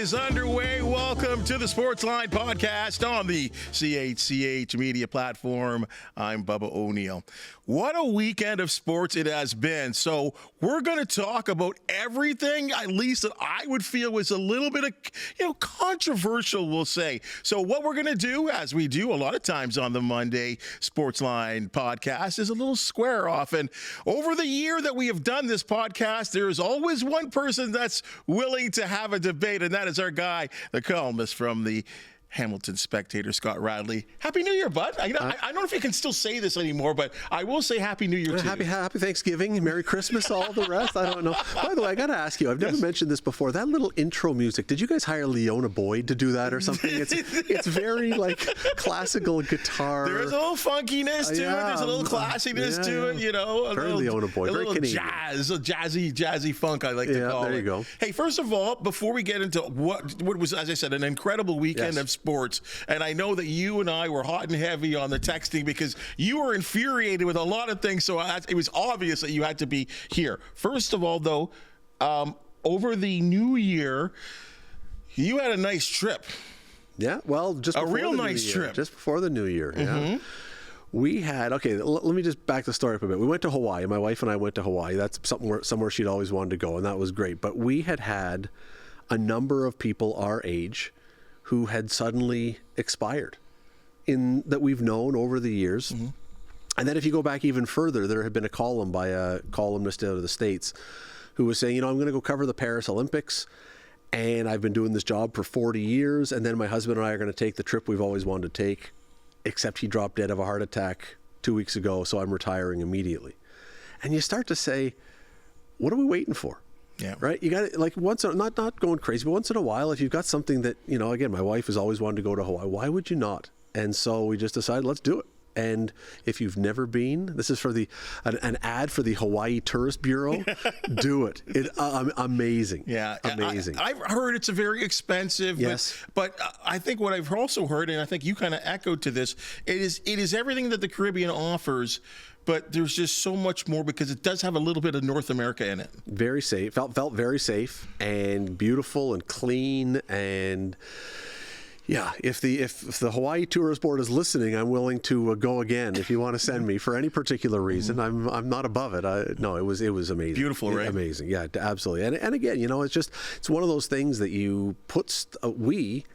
is underway. Welcome to the Sportsline Podcast on the CHCH media platform. I'm Bubba O'Neil. What a weekend of sports it has been. So we're going to talk about everything, at least that I would feel was a little bit of, controversial, we'll say. So what we're going to do, as we do a lot of times on the Monday Sportsline Podcast, is a little square off. And over the year that we have done this podcast, there is always one person that's willing to have a debate, and that is our guy, the columnist from the Hamilton Spectator, Scott Radley. Happy New Year, bud. I don't know if you can still say this anymore, but I will say Happy New Year to you. Happy Thanksgiving, Merry Christmas, all the rest. I don't know. By the way, I got to ask you, I've never mentioned this before. That little intro music, did you guys hire Leona Boyd to do that or something? It's very like classical guitar. There's a little funkiness to it. There's a little classiness to it, Very Leona Boyd. Very Canadian. Jazz, a jazzy funk, I like to call it. There you go. Hey, first of all, before we get into what was, as I said, an incredible weekend of sports, and I know that you and I were hot and heavy on the texting because you were infuriated with a lot of things, so it was obvious that you had to be here. First of all, though, over the new year, you had a nice trip. Yeah, well, just before a real the nice new year, trip. Just before the new year, yeah. We had, let me just back the story up a bit. We went to Hawaii. My wife and I went to Hawaii. That's somewhere she'd always wanted to go, and that was great. But we had a number of people our age who had suddenly expired that we've known over the years. And then if you go back even further, there had been a column by a columnist out of the States who was saying, I'm going to go cover the Paris Olympics, and I've been doing this job for 40 years, and then my husband and I are going to take the trip we've always wanted to take, except he dropped dead of a heart attack 2 weeks ago, so I'm retiring immediately. And you start to say, what are we waiting for? Yeah. Right. You got it. Like not going crazy, but once in a while, if you've got something that, again, my wife has always wanted to go to Hawaii. Why would you not? And so we just decided, let's do it. And if you've never been, this is for an ad for the Hawaii Tourist Bureau. Do it. Amazing. Yeah. Amazing. I've heard it's a very expensive. Yes. But I think what I've also heard, and I think you kind of echoed to this, it is everything that the Caribbean offers, but there's just so much more because it does have a little bit of North America in it. Very safe. Felt very safe and beautiful and clean. And yeah, if the Hawaii Tourist Board is listening, I'm willing to go again. If you want to send me for any particular reason, I'm not above it. No, it was amazing. Beautiful, right? Amazing. Yeah, absolutely. And again, it's one of those things that you put.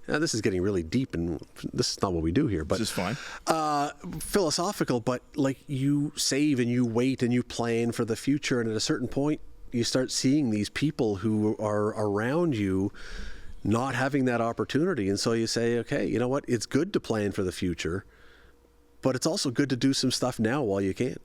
This is getting really deep, and this is not what we do here. But this is fine. Philosophical, but like you save and you wait and you plan for the future, and at a certain point, you start seeing these people who are around you not having that opportunity. And so you say, okay, you know what? It's good to plan for the future, but it's also good to do some stuff now while you can.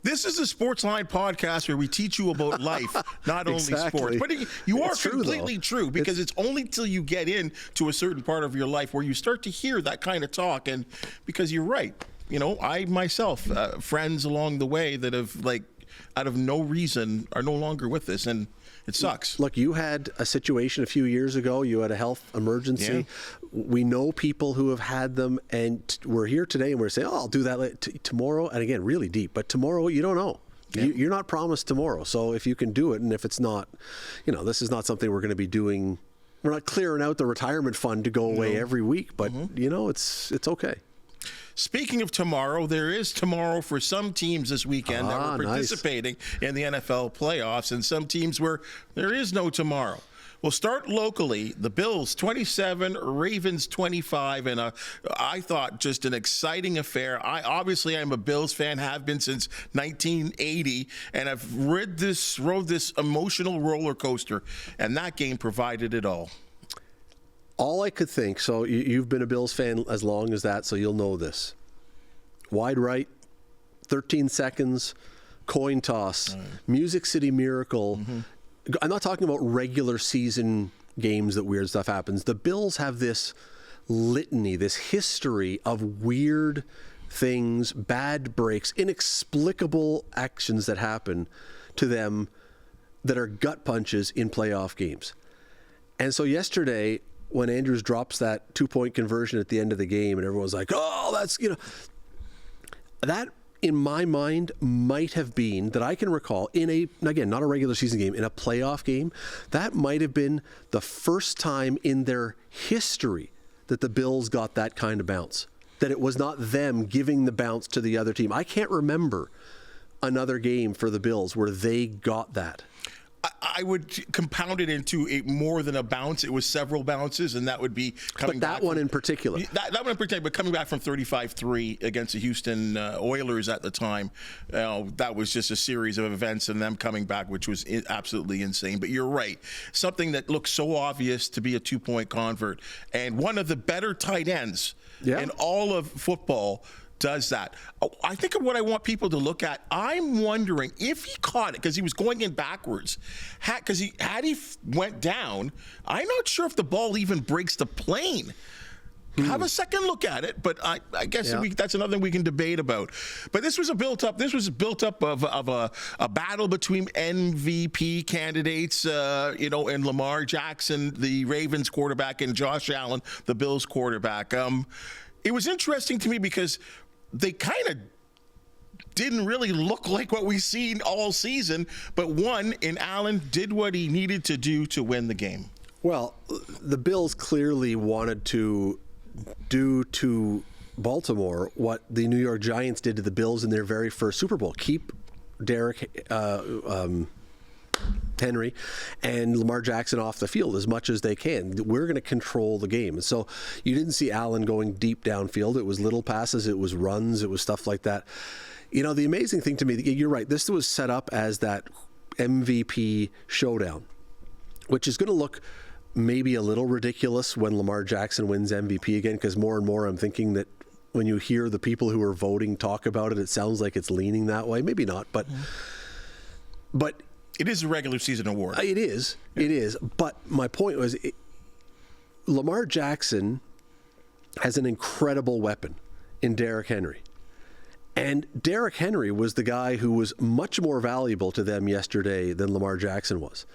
This is the Sportsline Podcast where we teach you about life, not only sports. But you are completely true, because it's only till you get into a certain part of your life where you start to hear that kind of talk. And because you're right, I myself, friends along the way that have, out of no reason, are no longer with us, and it sucks. Look, you had a situation a few years ago. You had a health emergency. Yeah. We know people who have had them, and we're here today, and we're saying, I'll do that tomorrow. And again, really deep. But tomorrow, you don't know. Yeah. You're not promised tomorrow. So if you can do it, and if it's not, this is not something we're going to be doing. We're not clearing out the retirement fund to go away every week, but, it's okay. Speaking of tomorrow, there is tomorrow for some teams this weekend that were participating in the NFL playoffs, and some teams where there is no tomorrow. We'll start locally. The Bills 27, Ravens 25, and I thought just an exciting affair. I'm a Bills fan, have been since 1980, and I've rode this emotional roller coaster, and that game provided it all. All I could think, so you've been a Bills fan as long as that, so you'll know this. Wide right, 13 seconds, coin toss, Music City Miracle. I'm not talking about regular season games that weird stuff happens. The Bills have this litany, this history of weird things, bad breaks, inexplicable actions that happen to them that are gut punches in playoff games. And so yesterday, when Andrews drops that 2-point conversion at the end of the game and everyone's like, oh, that's, that in my mind, might have been, that I can recall, again, not a regular season game, in a playoff game, that might have been the first time in their history that the Bills got that kind of bounce. That it was not them giving the bounce to the other team. I can't remember another game for the Bills where they got that. I would compound it into more than a bounce. It was several bounces, and that would be coming back. But that one in particular. That one in particular, but coming back from 35-3 against the Houston Oilers at the time, that was just a series of events and them coming back, which was absolutely insane. But you're right. Something that looks so obvious to be a two-point convert. And one of the better tight ends in all of football does that. I think of what I want people to look at. I'm wondering if he caught it because he was going in backwards. Because had he went down, I'm not sure if the ball even breaks the plane. Have a second look at it, but I guess that's another thing we can debate about. But this was built up of a battle between MVP candidates, and Lamar Jackson, the Ravens quarterback, and Josh Allen, the Bills quarterback. It was interesting to me because they kind of didn't really look like what we've seen all season, but one in Allen did what he needed to do to win the game. Well, the Bills clearly wanted to do to Baltimore what the New York Giants did to the Bills in their very first Super Bowl. Keep Derrick Henry and Lamar Jackson off the field as much as they can. We're going to control the game. So you didn't see Allen going deep downfield. It was little passes, it was runs, it was stuff like that. The amazing thing to me, you're right, this was set up as that MVP showdown, which is going to look maybe a little ridiculous when Lamar Jackson wins MVP again, because more and more I'm thinking that when you hear the people who are voting talk about it, it sounds like it's leaning that way. Maybe not, but it is a regular season award. It is. But my point was, Lamar Jackson has an incredible weapon in Derrick Henry. And Derrick Henry was the guy who was much more valuable to them yesterday than Lamar Jackson was.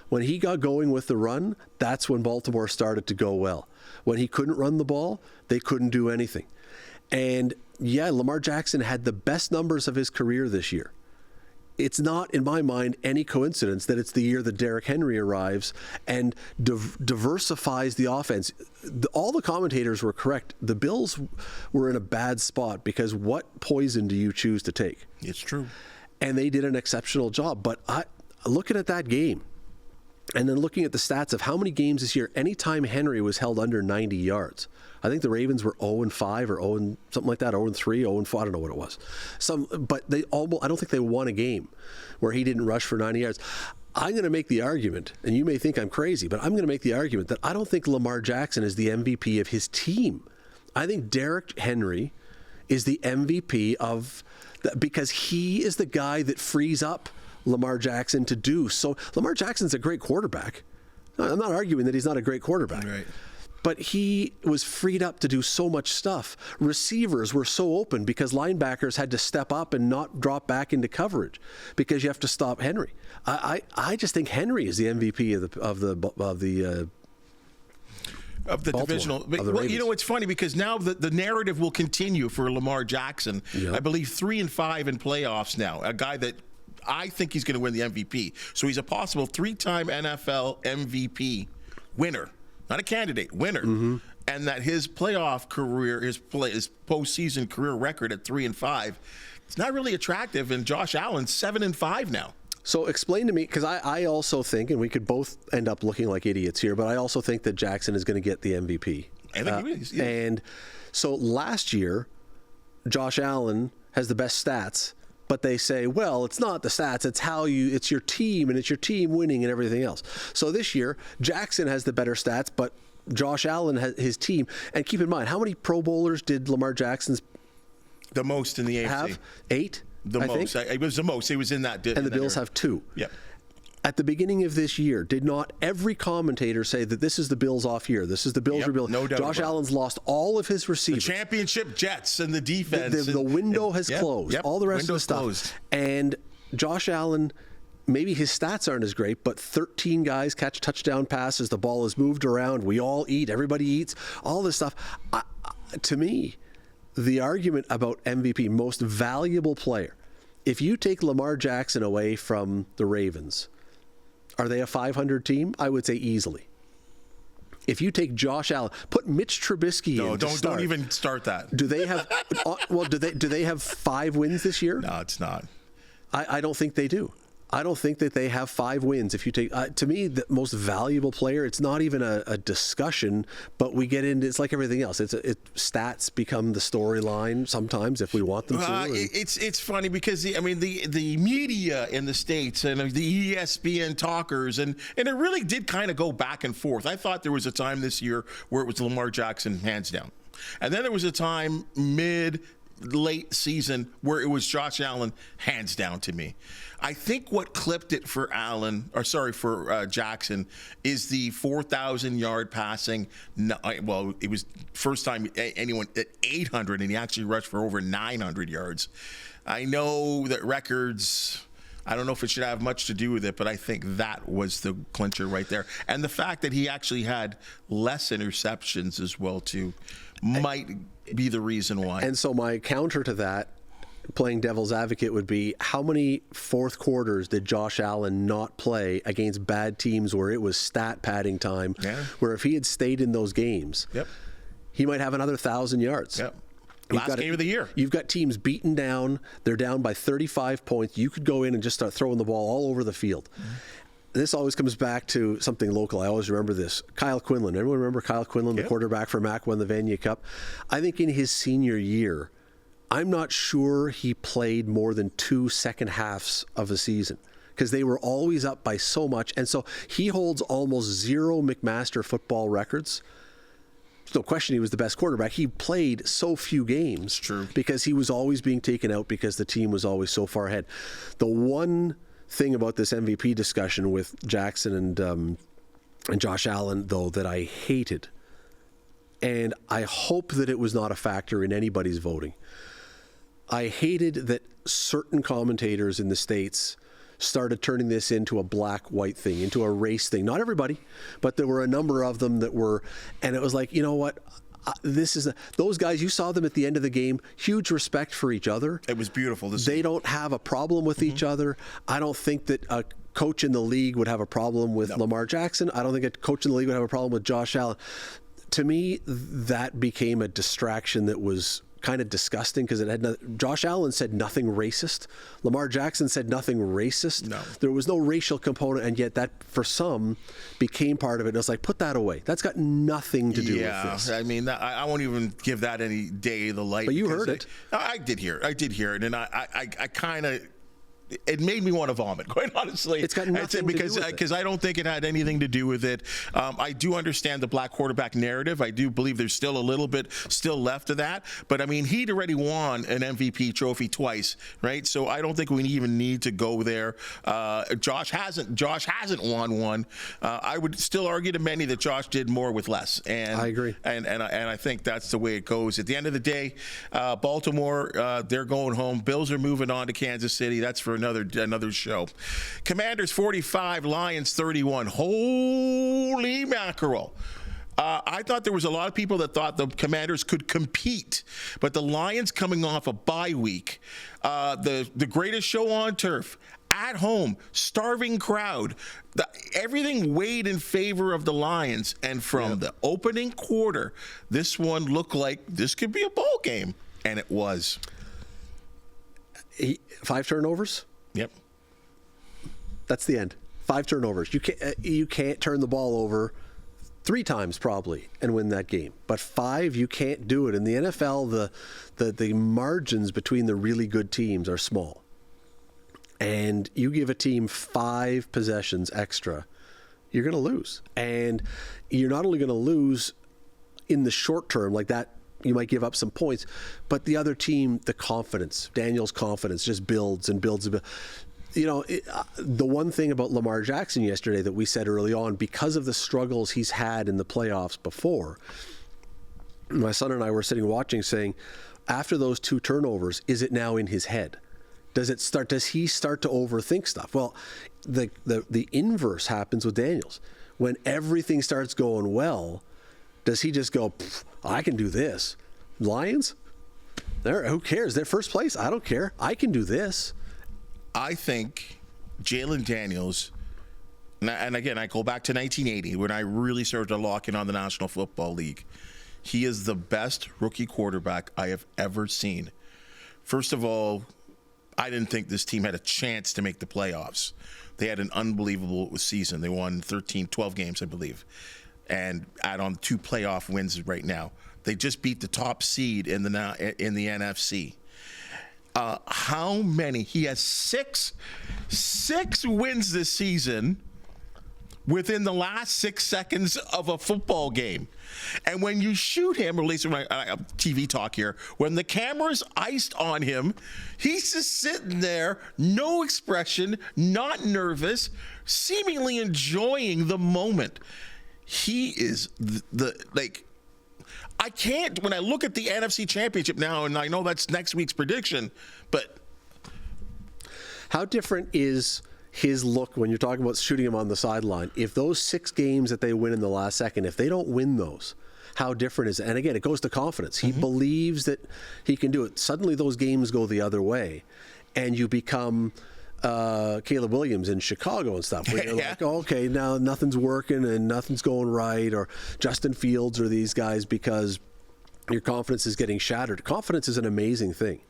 When he got going with the run, that's when Baltimore started to go well. When he couldn't run the ball, they couldn't do anything. And Lamar Jackson had the best numbers of his career this year. It's not, in my mind, any coincidence that it's the year that Derrick Henry arrives and diversifies the offense. All the commentators were correct. The Bills were in a bad spot because what poison do you choose to take? It's true. And they did an exceptional job. But looking at that game and then looking at the stats of how many games this year, anytime Henry was held under 90 yards, I think the Ravens were 0-5 or 0 something like that, 0-3, 0-4. I don't know what it was. But I don't think they won a game where he didn't rush for 90 yards. I'm going to make the argument, and you may think I'm crazy, but I'm going to make the argument that I don't think Lamar Jackson is the MVP of his team. I think Derrick Henry is the MVP because he is the guy that frees up Lamar Jackson to do. So Lamar Jackson's a great quarterback. I'm not arguing that he's not a great quarterback. Right. But he was freed up to do so much stuff. Receivers were so open because linebackers had to step up and not drop back into coverage because you have to stop Henry. I just think Henry is the MVP of the divisional. It's funny because now the narrative will continue for Lamar Jackson. Yep. I believe 3-5 in playoffs now. A guy that I think he's going to win the MVP. So he's a possible 3-time NFL MVP winner. Not a candidate, winner. Mm-hmm. And that his playoff career, his postseason career record at 3-5, it's not really attractive. And Josh Allen's 7-5 now. So explain to me, because I also think, and we could both end up looking like idiots here, but I also think that Jackson is going to get the MVP. I think he is. Yeah. And so last year, Josh Allen has the best stats. But they say, well, it's not the stats, it's your team, and it's your team winning and everything else. So this year, Jackson has the better stats, but Josh Allen has his team. And keep in mind, how many Pro Bowlers did Lamar Jackson's the most in the AFC? Have 8. The most. It was the most. He was in that. And the Bills have 2. Yep. At the beginning of this year, did not every commentator say that this is the Bills' off year? This is the Bills' rebuild. No doubt. Josh Allen's lost all of his receivers. The championship Jets and the defense. The window has closed. Yep. All the rest Window's of the stuff. Closed. And Josh Allen, maybe his stats aren't as great, but 13 guys catch touchdown passes. The ball is moved around. We all eat. Everybody eats. All this stuff. To me, the argument about MVP, most valuable player, if you take Lamar Jackson away from the Ravens, are they a 500 team? I would say easily. If you take Josh Allen, put Mitch Trubisky in. Don't even start that. Do they have? Well, do they have 5 wins this year? No, it's not. I don't think they do. I don't think that they have 5 wins. If you take, to me, the most valuable player, it's not even a discussion, but we get into, it's like everything else. Stats become the storyline sometimes if we want them to. It's funny because the media in the States and the ESPN talkers, and it really did kind of go back and forth. I thought there was a time this year where it was Lamar Jackson hands down. And then there was a time late season where it was Josh Allen hands down to me. I think what clipped it for Jackson is the 4,000-yard passing. Well, it was first time anyone at 800, and he actually rushed for over 900 yards. I know that records, I don't know if it should have much to do with it, but I think that was the clincher right there. And the fact that he actually had less interceptions as well, too, might be the reason why. And so my counter to that, playing devil's advocate, would be how many fourth quarters did Josh Allen not play against bad teams where it was stat padding time, where if he had stayed in those games, he might have another 1,000 yards. Last game of the year. You've got teams beaten down. They're down by 35 points. You could go in and just start throwing the ball all over the field. Mm-hmm. This always comes back to something local. I always remember this. Kyle Quinlan. Everyone remember Kyle Quinlan, the quarterback for Mac, won the Vanier Cup? I think in his senior year, I'm not sure he played more than 2 second halves of a season because they were always up by so much. And so he holds almost 0 McMaster football records. There's no question he was the best quarterback. He played so few games because he was always being taken out because the team was always so far ahead. The one thing about this MVP discussion with Jackson and Josh Allen, though, that I hated, and I hope that it was not a factor in anybody's voting, I hated that certain commentators in the States started turning this into a black-white thing, into a race thing. Not everybody, but there were a number of them that were, and it was like, you know what? Those guys, you saw them at the end of the game, huge respect for each other. It was beautiful to see. They don't have a problem with each other. I don't think that a coach in the league would have a problem with Lamar Jackson. I don't think a coach in the league would have a problem with Josh Allen. To me, that became a distraction that was kind of disgusting because it had Josh Allen said nothing racist. Lamar Jackson said nothing racist. No. There was no racial component, and yet that, for some, became part of it. And it's like, put that away. That's got nothing to do with this. I mean, I won't even give that any day of the light. But you heard it. I did hear it, and I kind of... It made me want to vomit, quite honestly. It's got nothing to do with it. Because I don't think it had anything to do with it. I do understand the black quarterback narrative. I do believe there's still a little bit still left of that. But, I mean, he'd already won an MVP trophy twice, right? So I don't think we even need to go there. Josh hasn't won one. I would still argue to many that Josh did more with less. And I agree. And I think that's the way it goes. At the end of the day, Baltimore, they're going home. Bills are moving on to Kansas City. That's for another show. Commanders 45, Lions 31. Holy mackerel. I thought there was a lot of people that thought the Commanders could compete, but the Lions coming off a bye week, the greatest show on turf, at home, starving crowd, everything weighed in favor of the Lions, and from the opening quarter, this one looked like this could be a ball game, and it was. 5 turnovers? Yep. That's the end. 5 turnovers. You can't turn the ball over 3 times probably and win that game. But 5, you can't do it. In the NFL, the margins between the really good teams are small. And you give a team 5 possessions extra, you're going to lose. And you're not only going to lose in the short term like that, you might give up some points, but the other team, the confidence, Daniel's confidence just builds and builds. You know, the one thing about Lamar Jackson yesterday that we said early on, because of the struggles he's had in the playoffs before, my son and I were sitting watching saying, after those 2 turnovers, is it now in his head? Does he start to overthink stuff? Well, the inverse happens with Daniels. When everything starts going well, does he just go, I can do this? Lions? Who cares? They're first place. I don't care. I can do this. I think Jalen Daniels, and again, I go back to 1980 when I really started to lock in on the National Football League. He is the best rookie quarterback I have ever seen. First of all, I didn't think this team had a chance to make the playoffs. They had an unbelievable season. They won 12 games, I believe, and add on 2 playoff wins right now. They just beat the top seed in the NFC. How many? He has six wins this season within the last 6 seconds of a football game. And when you shoot him, or at least my TV talk here, when the camera's iced on him, he's just sitting there, no expression, not nervous, seemingly enjoying the moment. He is I can't, when I look at the NFC Championship now, and I know that's next week's prediction, but how different is his look when you're talking about shooting him on the sideline? If those 6 games that they win in the last second, if they don't win those, how different is it? And again, it goes to confidence. He believes that he can do it. Suddenly those games go the other way, and you become Caleb Williams in Chicago and stuff, where you're like, oh, okay, now nothing's working and nothing's going right, or Justin Fields or these guys, because your confidence is getting shattered. Confidence is an amazing thing.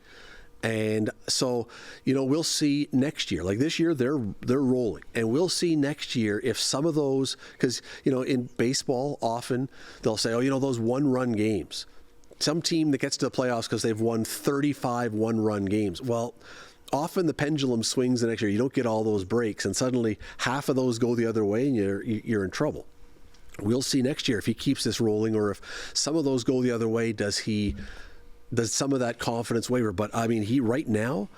And so, we'll see next year. Like this year, they're rolling, and we'll see next year if some of those, because in baseball, often they'll say, oh, those one-run games. Some team that gets to the playoffs because they've won 35 one-run games. Well, often the pendulum swings the next year. You don't get all those breaks, and suddenly half of those go the other way, and you're in trouble. We'll see next year if he keeps this rolling, or if some of those go the other way. Does some of that confidence waver? But I mean, right now,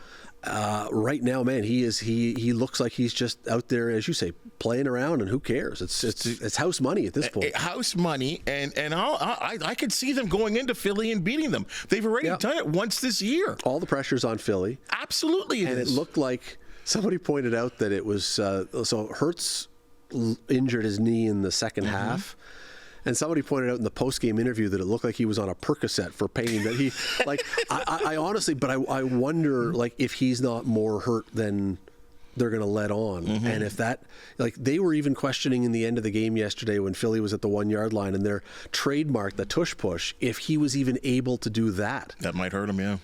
man, he looks like he's just out there, as you say, playing around, and who cares? It's house money at this point. House money, and I could see them going into Philly and beating them. They've already done it once this year. All the pressure's on Philly. Absolutely, it looked like somebody pointed out that it was so Hurts injured his knee in the second half. And somebody pointed out in the post-game interview that it looked like he was on a Percocet for pain. That he, I honestly, but I wonder, if he's not more hurt than they're going to let on. And if that, they were even questioning in the end of the game yesterday when Philly was at the 1-yard line, and they're trademarked the tush push, if he was even able to do that. That might hurt him, yeah.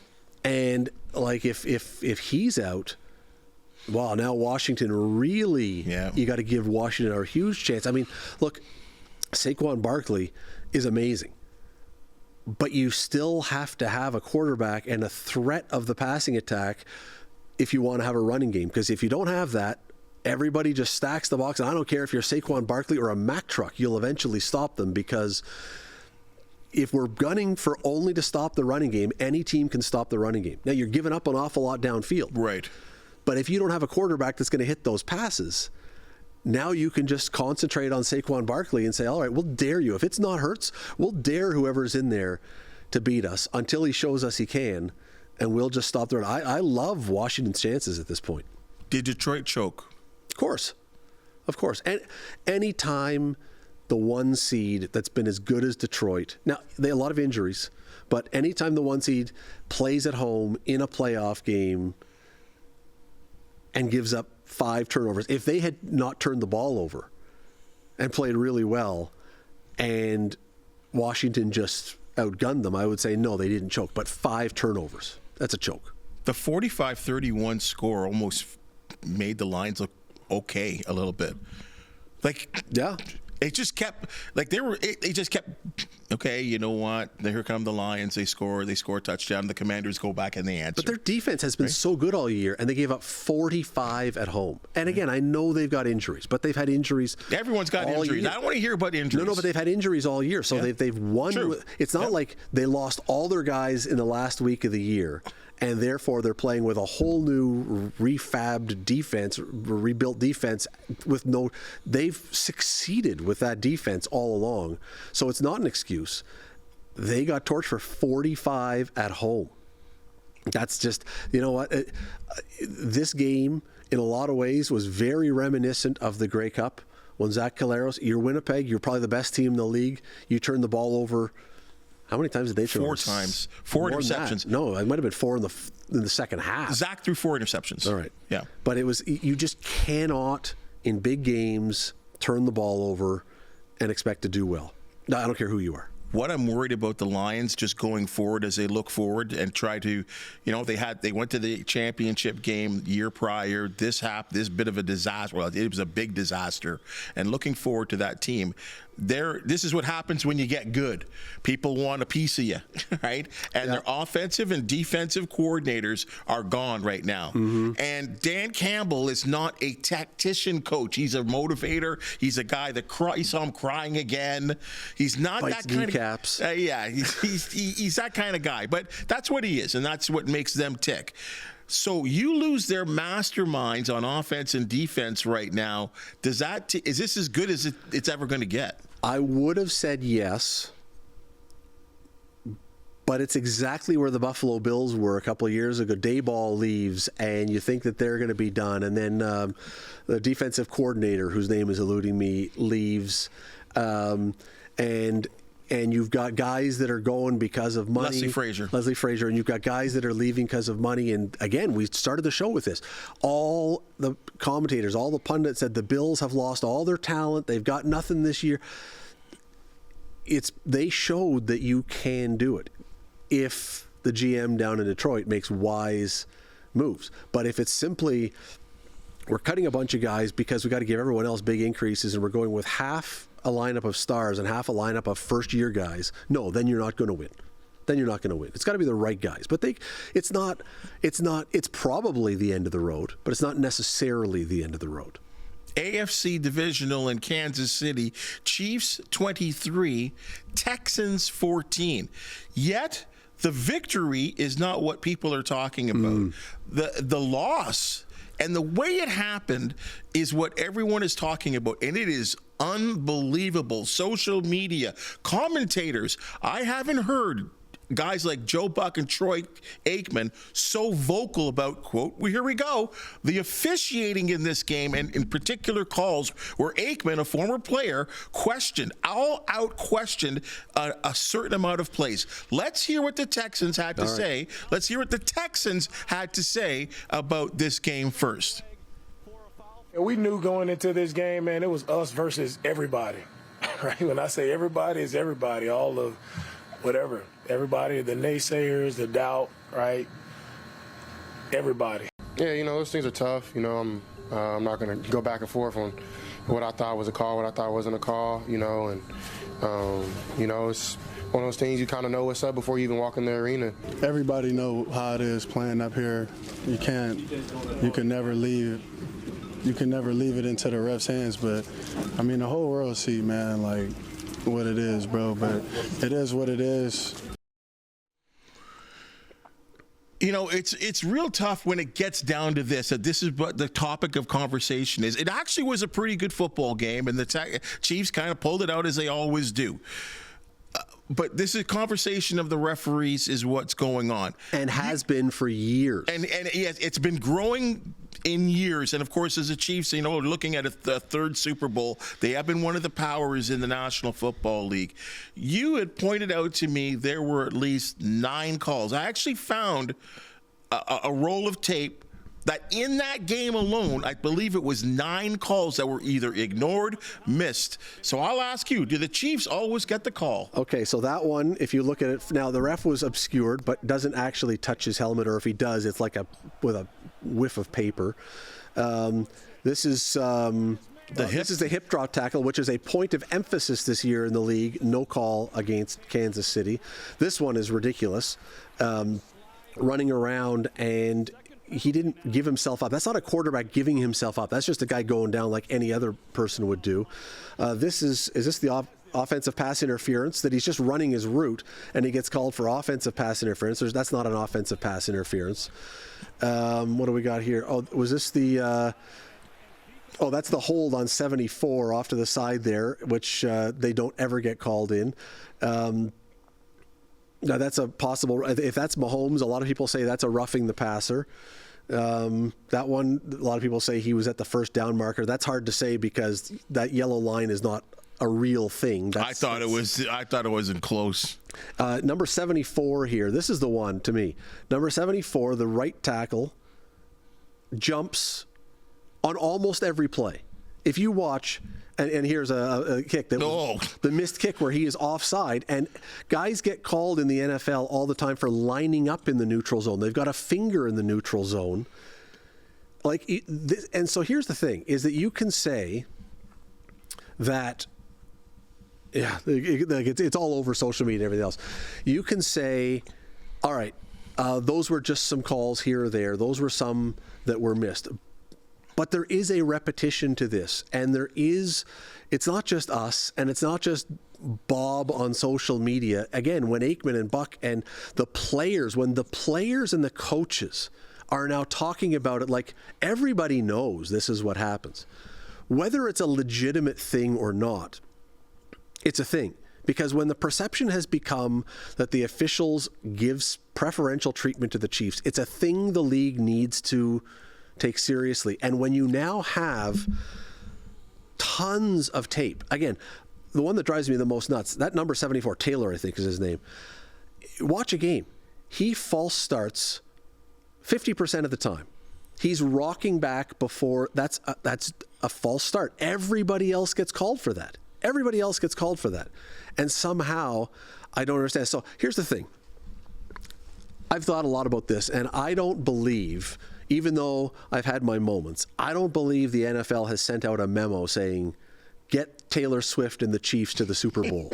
And if he's out, wow, now Washington really, you got to give Washington a huge chance. I mean, look, Saquon Barkley is amazing, but you still have to have a quarterback and a threat of the passing attack if you want to have a running game. Because if you don't have that, everybody just stacks the box. And I don't care if you're Saquon Barkley or a Mack truck, you'll eventually stop them, because if we're gunning for only to stop the running game, any team can stop the running game. Now, you're giving up an awful lot downfield. Right. But if you don't have a quarterback that's going to hit those passes, now you can just concentrate on Saquon Barkley and say, all right, we'll dare you. If it's not Hurts, we'll dare whoever's in there to beat us until he shows us he can, and we'll just stop there. I love Washington's chances at this point. Did Detroit choke? Of course. And any time the 1 seed that's been as good as Detroit, now they have a lot of injuries, but anytime the 1 seed plays at home in a playoff game and gives up 5 turnovers. If they had not turned the ball over and played really well, and Washington just outgunned them, I would say, no, they didn't choke. But 5 turnovers, that's a choke. The 45-31 score almost made the Lions look okay a little bit. It just kept, they just kept, okay, you know what? Here come the Lions. They score a touchdown. The Commanders go back and they answer. But their defense has been so good all year, and they gave up 45 at home. And again, I know they've got injuries, but they've had injuries. Everyone's got injuries. Year. I don't want to hear about injuries. No, but they've had injuries all year. So they've won. True. It's not like they lost all their guys in the last week of the year, and therefore they're playing with a whole new refabbed defense, rebuilt defense they've succeeded with that defense all along. So it's not an excuse. They got torched for 45 at home. That's just, you know what? This game, in a lot of ways, was very reminiscent of the Grey Cup when Zach Caleros, you're Winnipeg, you're probably the best team in the league. You turn the ball over How many times did they throw? 4 times. 4 interceptions. No, it might have been 4 in the second half. Zach threw 4 interceptions. All right. Yeah. But you just cannot, in big games, turn the ball over and expect to do well. No, I don't care who you are. What I'm worried about the Lions just going forward as they look forward and try to, they went to the championship game year prior. This bit of a disaster. Well, it was a big disaster. And looking forward to that team. This is what happens when you get good. People want a piece of you, right? And their offensive and defensive coordinators are gone right now. Mm-hmm. And Dan Campbell is not a tactician coach. He's a motivator. He's a guy that you saw him crying again. He's not Bites that kind kneecaps. of he's that kind of guy. But that's what he is, and that's what makes them tick. So you lose their masterminds on offense and defense right now. Is this as good as it's ever going to get? I would have said yes, but it's exactly where the Buffalo Bills were a couple of years ago. Dayball leaves, and you think that they're going to be done, and then the defensive coordinator, whose name is eluding me, leaves, and you've got guys that are going because of money. Leslie Frazier. And you've got guys that are leaving because of money. And again, we started the show with this. All the commentators, all the pundits said the Bills have lost all their talent. They've got nothing this year. They showed that you can do it if the GM down in Detroit makes wise moves. But if it's simply, we're cutting a bunch of guys because we got to give everyone else big increases and we're going with half a lineup of stars and half a lineup of first-year guys, no, then you're not going to win. It's got to be the right guys. But it's probably the end of the road, but it's not necessarily the end of the road. AFC Divisional in Kansas City, Chiefs 23, Texans 14. Yet the victory is not what people are talking about. The loss and the way it happened is what everyone is talking about, and it is unbelievable. Social media, commentators, I haven't heard guys like Joe Buck and Troy Aikman so vocal about, quote, here we go, the officiating in this game, and in particular calls where Aikman, a former player, questioned a certain amount of plays. Let's hear what the Texans had to say. Let's hear what the Texans had to say about this game first. We knew going into this game, man, it was us versus everybody. Right? When I say everybody, it's everybody, all the whatever. Everybody, the naysayers, the doubt, right? Everybody. Yeah, those things are tough. I'm not going to go back and forth on what I thought was a call, what I thought wasn't a call, and it's one of those things you kind of know what's up before you even walk in the arena. Everybody know how it is playing up here. You can never leave it into the ref's hands, but the whole world see, man, like what it is, bro, but it is what it is. It's real tough when it gets down to this, that this is what the topic of conversation is. It actually was a pretty good football game, and the Chiefs kind of pulled it out as they always do. But this is conversation of the referees is what's going on. And has been for years. And yes, it's been growing in years. And, of course, as the Chiefs, looking at a third Super Bowl, they have been one of the powers in the National Football League. You had pointed out to me there were at least 9 calls. I actually found a roll of tape that in that game alone, I believe it was 9 calls that were either ignored, missed. So I'll ask you, do the Chiefs always get the call? Okay, so that one, if you look at it, now the ref was obscured, but doesn't actually touch his helmet, or if he does, it's like with a whiff of paper. This is the hip drop tackle, which is a point of emphasis this year in the league. No call against Kansas City. This one is ridiculous. Running around, and he didn't give himself up. That's not a quarterback giving himself up. That's just a guy going down like any other person would do. Is this the offensive pass interference, that he's just running his route and he gets called for offensive pass interference? That's not an offensive pass interference. What do we got here? Oh, was this the... that's the hold on 74 off to the side there, which they don't ever get called in. Now that's a possible. If that's Mahomes, a lot of people say that's a roughing the passer. That one, a lot of people say he was at the first down marker. That's hard to say because that yellow line is not a real thing. I thought it wasn't close. Number 74 here. This is the one to me. Number 74, the right tackle jumps on almost every play. If you watch, and here's a kick that was the missed kick where he is offside, and guys get called in the NFL all the time for lining up in the neutral zone. They've got a finger in the neutral zone. And so here's the thing, is that you can say that, it's all over social media and everything else. You can say, all right, those were just some calls here or there. Those were some that were missed. But there is a repetition to this, and it's not just us, and it's not just Bob on social media. Again, when Aikman and Buck and the players and the coaches are now talking about it, like everybody knows this is what happens. Whether it's a legitimate thing or not, it's a thing. Because when the perception has become that the officials gives preferential treatment to the Chiefs, it's a thing the league needs to take seriously. And when you now have tons of tape, again, the one that drives me the most nuts, that number 74, Taylor, I think is his name. Watch a game. He false starts 50% of the time. He's rocking back before. That's a false start. Everybody else gets called for that. And somehow, I don't understand. So here's the thing. I've thought a lot about this, and I don't believe, even though I've had my moments, I don't believe the NFL has sent out a memo saying, get Taylor Swift and the Chiefs to the Super Bowl.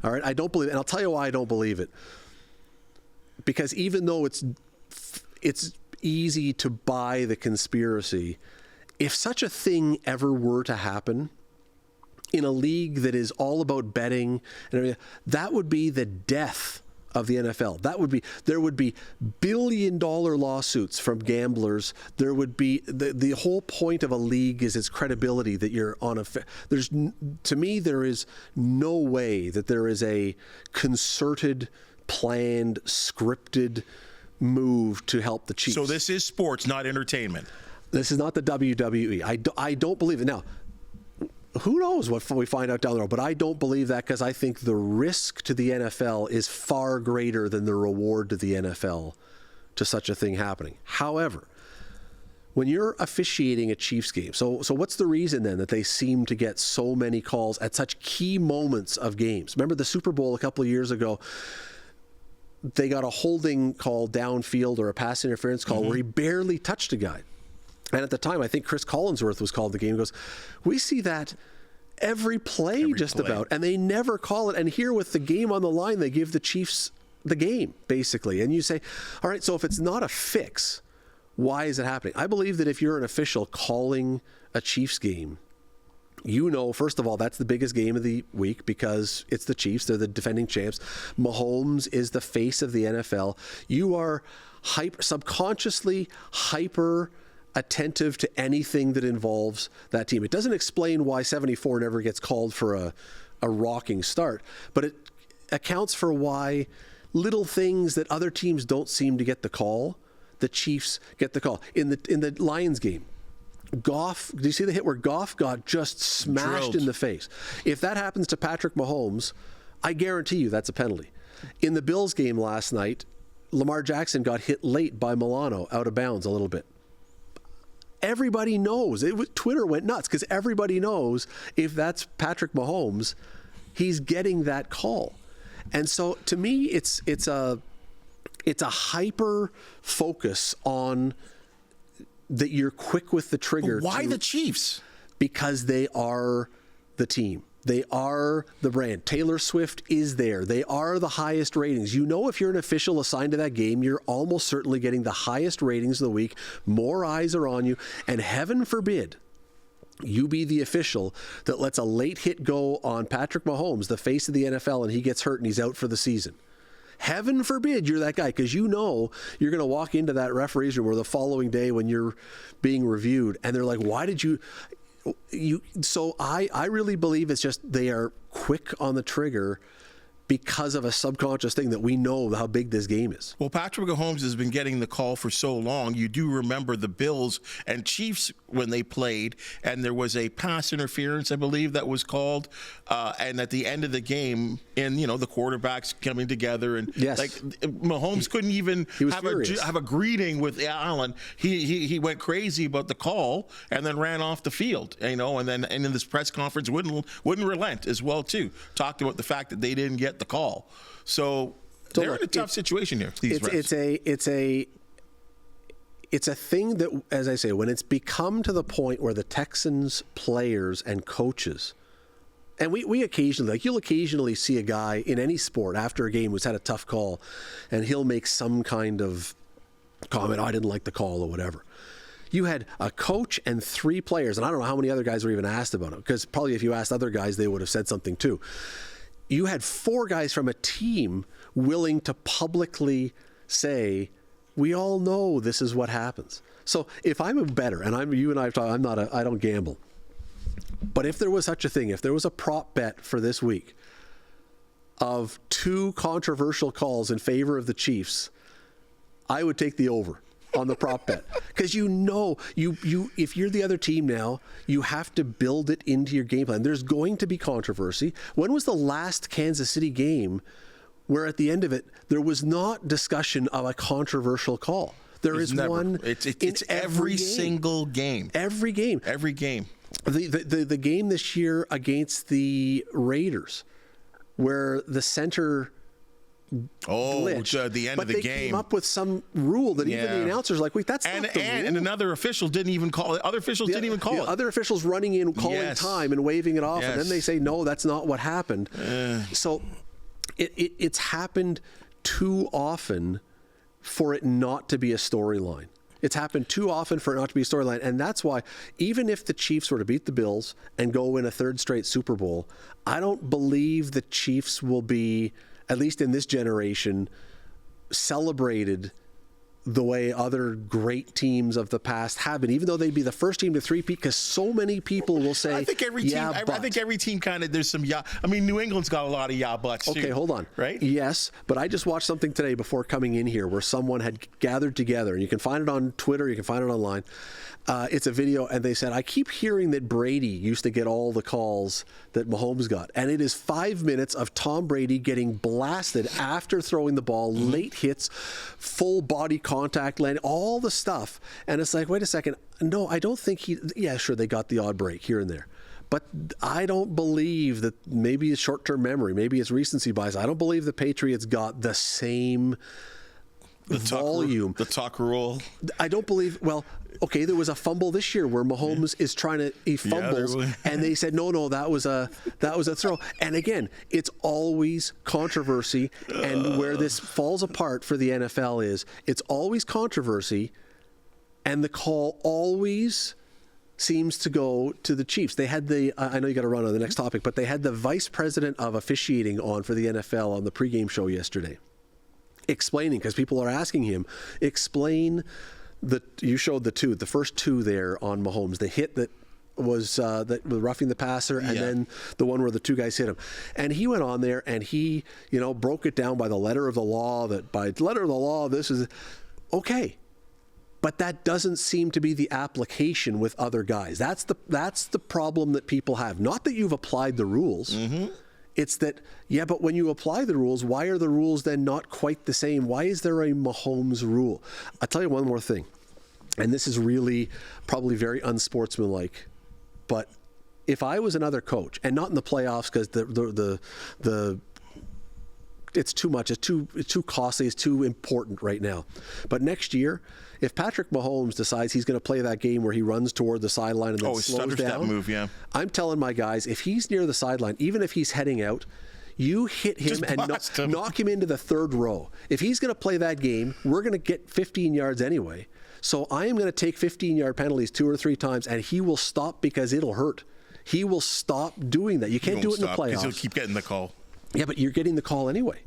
All right? I don't believe it. And I'll tell you why I don't believe it. Because even though it's easy to buy the conspiracy, if such a thing ever were to happen in a league that is all about betting and everything, that would be the death of the NFL. There would be billion-dollar lawsuits from gamblers. There would be the whole point of a league is its credibility, that you're on to me there is no way that there is a concerted, planned, scripted move to help the Chiefs. So this is sports, not entertainment. This is not the WWE. I don't believe it. Now, who knows what we find out down the road, but I don't believe that, because I think the risk to the NFL is far greater than the reward to the NFL to such a thing happening. However, when you're officiating a Chiefs game, so what's the reason then that they seem to get so many calls at such key moments of games? Remember the Super Bowl a couple of years ago? They got a holding call downfield or a pass interference call where he barely touched a guy. And at the time, I think Chris Collinsworth was called the game. He goes, we see that every play about, and they never call it. And here with the game on the line, they give the Chiefs the game, basically. And you say, all right, so if it's not a fix, why is it happening? I believe that if you're an official calling a Chiefs game, you know, first of all, that's the biggest game of the week because it's the Chiefs. They're the defending champs. Mahomes is the face of the NFL. You are subconsciously hyper attentive to anything that involves that team. It doesn't explain why 74 never gets called for a rocking start, but it accounts for why little things that other teams don't seem to get the call, the Chiefs get the call. In the Lions game, Goff, do you see the hit where Goff got just smashed in the face? If that happens to Patrick Mahomes, I guarantee you that's a penalty. In the Bills game last night, Lamar Jackson got hit late by Milano out of bounds a little bit. Everybody knows. Twitter went nuts because everybody knows if that's Patrick Mahomes, he's getting that call. And so to me, it's a hyper focus on that you're quick with the trigger. But why the Chiefs? Because they are the team. They are the brand. Taylor Swift is there. They are the highest ratings. You know, if you're an official assigned to that game, you're almost certainly getting the highest ratings of the week. More eyes are on you. And heaven forbid you be the official that lets a late hit go on Patrick Mahomes, the face of the NFL, and he gets hurt and he's out for the season. Heaven forbid you're that guy, because you know you're going to walk into that referee's room or the following day when you're being reviewed, and they're like, why did you... So I really believe it's just they are quick on the trigger because of a subconscious thing that we know how big this game is. Well, Patrick Mahomes has been getting the call for so long. You do remember the Bills and Chiefs when they played, and there was a pass interference, I believe, that was called. And at the end of the game, and the quarterbacks coming together, and yes. like Mahomes couldn't even have a greeting with Allen. He went crazy about the call and then ran off the field. And in this press conference wouldn't relent as well too. Talked about the fact that they didn't get the call. So they're in a tough situation here. It's a thing that, as I say, when it's become to the point where the Texans players and coaches, and we occasionally, you'll occasionally see a guy in any sport after a game who's had a tough call, and he'll make some kind of comment, I didn't like the call or whatever. You had a coach and 3 players, and I don't know how many other guys were even asked about it, because probably if you asked other guys, they would have said something too. You had 4 guys from a team willing to publicly say, we all know this is what happens. So if I'm a bettor, and you and I have talked, I don't gamble. But if there was such a thing, if there was a prop bet for this week of 2 controversial calls in favor of the Chiefs, I would take the over on the prop bet, because you if you're the other team now, you have to build it into your game plan. There's going to be controversy. When was the last Kansas City game where at the end of it there was not discussion of a controversial call? It's every single game. Every game. The game this year against the Raiders, where the center glitched, the end of the game. But they came up with some rule that even the announcers wait, that's not the rule. And another official didn't even call it. Other officials didn't even call it. Other officials running in, calling time and waving it off, and then they say, no, that's not what happened. So it's happened too often for it not to be a storyline. It's happened too often for it not to be a storyline. And that's why, even if the Chiefs were to beat the Bills and go win a 3rd straight Super Bowl, I don't believe the Chiefs will be, at least in this generation, celebrated the way other great teams of the past have been, even though they'd be the first team to three-peat, because so many people will say, I think every team kind of, there's some New England's got a lot of buts too. Okay, hold on. Right? Yes, but I just watched something today before coming in here where someone had gathered together, and you can find it on Twitter, you can find it online. It's a video, and they said, I keep hearing that Brady used to get all the calls that Mahomes got. And it is 5 minutes of Tom Brady getting blasted after throwing the ball, late hits, full body contact, landing, all the stuff. And it's like, wait a second. No, I don't think sure, they got the odd break here and there. But I don't believe that, maybe it's short-term memory, maybe it's recency bias. I don't believe the Patriots got the same volume. The tuck rule. I don't believe, okay, there was a fumble this year where Mahomes is he fumbles, and they said, no, that was a throw. And again, it's always controversy, and where this falls apart for the NFL is, it's always controversy, and the call always seems to go to the Chiefs. They had I know you got to run on the next topic, but they had the vice president of officiating on for the NFL on the pregame show yesterday, explaining, because people are asking him, explain you showed the first 2 there on Mahomes, the hit that was roughing the passer, and then the one where the 2 guys hit him. And he went on there and he, broke it down by the letter of the law, this is okay. But that doesn't seem to be the application with other guys. That's the problem that people have. Not that you've applied the rules. Mm-hmm. It's that, but when you apply the rules, why are the rules then not quite the same? Why is there a Mahomes rule? I'll tell you one more thing, and this is really probably very unsportsmanlike, but if I was another coach, and not in the playoffs because the it's too much, it's too costly, it's too important right now. But next year, if Patrick Mahomes decides he's going to play that game where he runs toward the sideline and then slows down, that move, I'm telling my guys, if he's near the sideline, even if he's heading out, you hit him and knock him into the 3rd row. If he's going to play that game, we're going to get 15 yards anyway. So I am going to take 15-yard penalties 2 or 3 times, and he will stop because it'll hurt. He will stop doing that. You can't do it in the playoffs. Because he'll keep getting the call. Yeah, but you're getting the call anyway.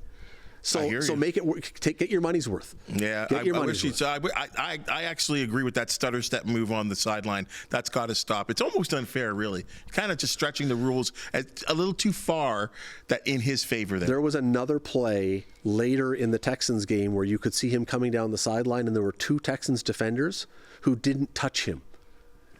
So make it work. Get your money's worth. Yeah, get your money's worth. So I actually agree with that stutter step move on the sideline. That's got to stop. It's almost unfair, really. Kind of just stretching the rules a little too far that in his favor there. There was another play later in the Texans game where you could see him coming down the sideline, and there were 2 Texans defenders who didn't touch him.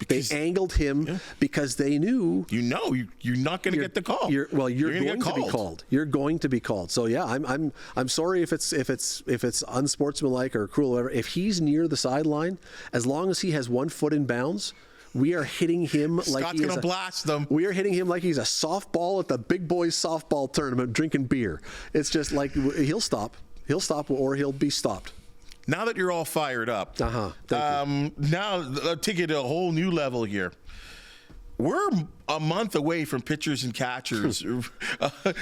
They angled him because they knew you're not going to get the call. You're going to be called. You're going to be called. So yeah, I'm sorry if it's unsportsmanlike or cruel or whatever. If he's near the sideline, as long as he has 1 foot in bounds, we are hitting him like Scott's going to blast them. We are hitting him like he's a softball at the big boys softball tournament drinking beer. It's just like he'll stop or he'll be stopped. Now that you're all fired up, thank you. Now I'll take it to a whole new level here. We're a month away from pitchers and catchers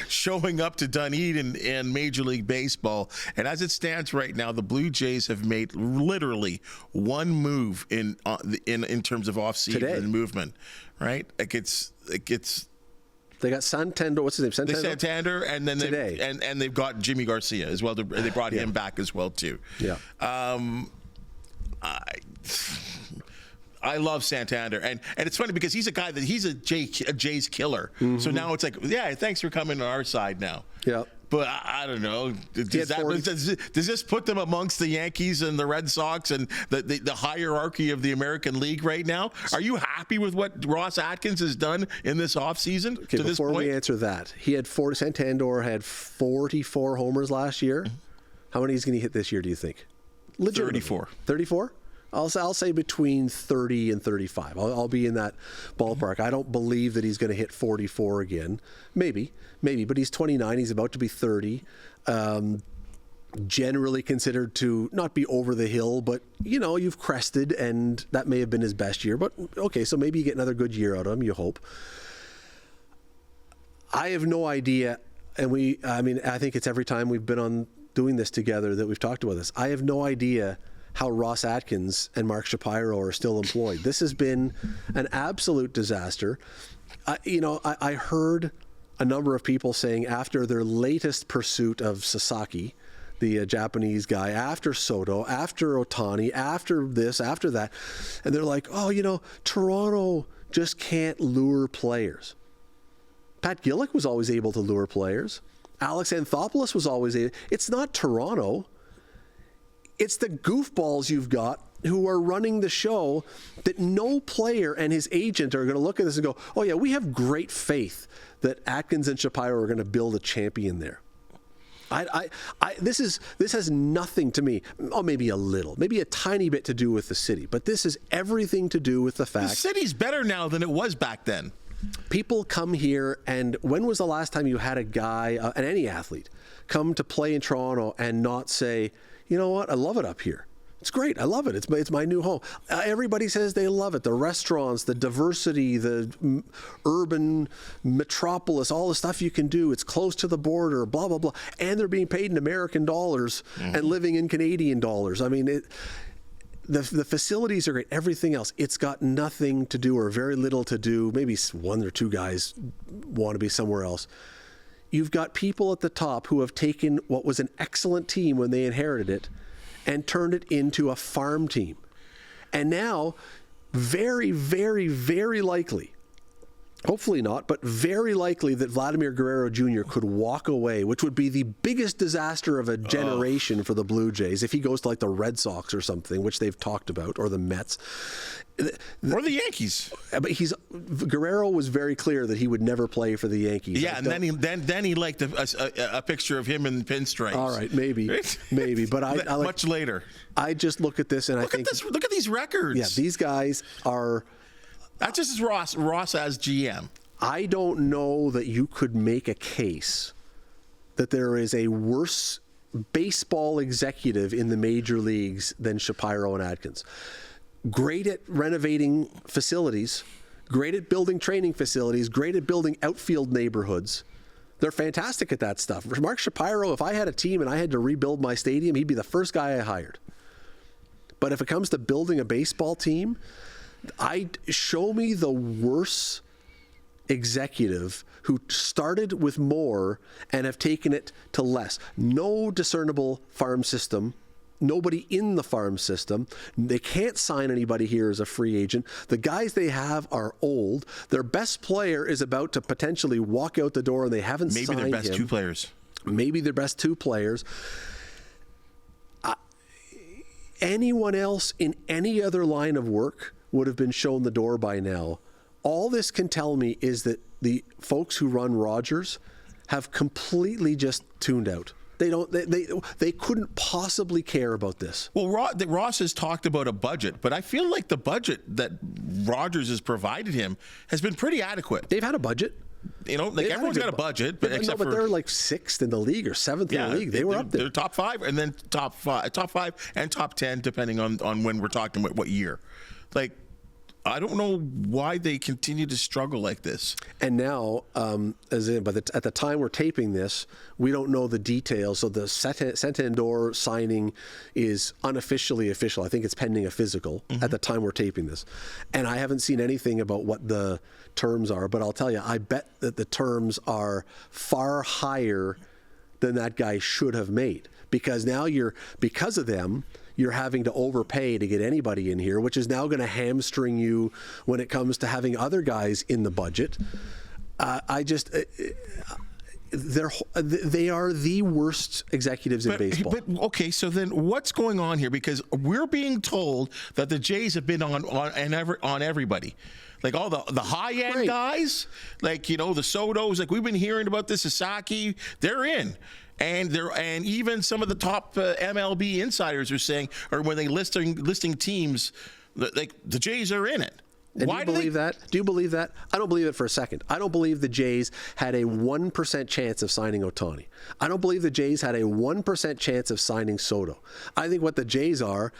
showing up to Dunedin and Major League Baseball. And as it stands right now, the Blue Jays have made literally one move in terms of off-season movement, right? They got Santander. What's his name? Santander, and then today, and they've got Jimmy Garcia as well. They brought him back as well too. Yeah. I love Santander, and it's funny because he's a guy that he's a Jays killer. Mm-hmm. So now it's like, yeah, thanks for coming to our side now. Yeah. But I don't know. Does this put them amongst the Yankees and the Red Sox and the hierarchy of the American League right now? Are you happy with what Ross Atkins has done in this offseason to this point? Before we answer that, Santander had 44 homers last year. Mm-hmm. How many is he going to hit this year, do you think? 34. 34? I'll say between 30 and 35. I'll be in that ballpark. I don't believe that he's going to hit 44 again. Maybe, but he's 29. He's about to be 30. Generally considered to not be over the hill, but you've crested, and that may have been his best year. But okay, so maybe you get another good year out of him. You hope. I have no idea, and I think it's every time we've been on doing this together that we've talked about this. I have no idea how Ross Atkins and Mark Shapiro are still employed. This has been an absolute disaster. I heard a number of people saying after their latest pursuit of Sasaki, the Japanese guy, after Soto, after Ohtani, after this, after that, and they're like, Toronto just can't lure players. Pat Gillick was always able to lure players. Alex Anthopoulos was always able. It's not Toronto. It's the goofballs you've got who are running the show that no player and his agent are going to look at this and go, oh, yeah, we have great faith that Atkins and Shapiro are going to build a champion there. This has nothing to me, maybe a little, maybe a tiny bit to do with the city, but this has everything to do with the fact. The city's better now than it was back then. People come here, and when was the last time you had a guy, and any athlete, come to play in Toronto and not say, you know what, I love it up here. It's great. I love it. It's my new home. Everybody says they love it. The restaurants, the diversity, the urban metropolis, all the stuff you can do. It's close to the border, blah, blah, blah. And they're being paid in American dollars and living in Canadian dollars. I mean, the facilities are great. Everything else, it's got nothing to do or very little to do. Maybe one or two guys want to be somewhere else. You've got people at the top who have taken what was an excellent team when they inherited it and turned it into a farm team. And now, very, very, very likely, hopefully not, but very likely that Vladimir Guerrero Jr. could walk away, which would be the biggest disaster of a generation for the Blue Jays if he goes to like the Red Sox or something, which they've talked about, or the Mets. Or the Yankees. But Guerrero was very clear that he would never play for the Yankees. Yeah, and then he liked a picture of him in pinstripes. All right, maybe. But I like, much later. I just look at this and look at these records. Yeah, these guys are. That's just as Ross as GM. I don't know that you could make a case that there is a worse baseball executive in the major leagues than Shapiro and Atkins. Great at renovating facilities, great at building training facilities, great at building outfield neighborhoods. They're fantastic at that stuff. Mark Shapiro, if I had a team and I had to rebuild my stadium, he'd be the first guy I hired. But if it comes to building a baseball team, show me the worse executive who started with more and have taken it to less. No discernible farm system. Nobody in the farm system. They can't sign anybody here as a free agent. The guys they have are old. Their best player is about to potentially walk out the door and they haven't signed him. Maybe their best two players. Maybe their best two players. Anyone else in any other line of work would have been shown the door by now. All this can tell me is that the folks who run Rogers have completely just tuned out. They couldn't possibly care about this. Well, Ross has talked about a budget, but I feel like the budget that Rogers has provided him has been pretty adequate. They've had a budget. Everyone's got a budget, but except but they're like 6th in the league or 7th in the league. They were up there. They're top 5, and then top 5 and top 10, depending on when we're talking what year. I don't know why they continue to struggle like this. And now, at the time we're taping this, we don't know the details. So the Santander signing is unofficially official. I think it's pending a physical at the time we're taping this. And I haven't seen anything about what the terms are. But I'll tell you, I bet that the terms are far higher than that guy should have made. Because now because of them, you're having to overpay to get anybody in here, which is now going to hamstring you when it comes to having other guys in the budget. They are the worst executives in baseball. But okay, so then what's going on here? Because we're being told that the Jays have been on everybody. Like all the high-end guys, the Sotos, we've been hearing about this, Sasaki, they're in. And even some of the top MLB insiders are saying, or when they listing teams, the Jays are in it. And do you believe that? Do you believe that? I don't believe it for a second. I don't believe the Jays had a 1% chance of signing Ohtani. I don't believe the Jays had a 1% chance of signing Soto. I think what the Jays are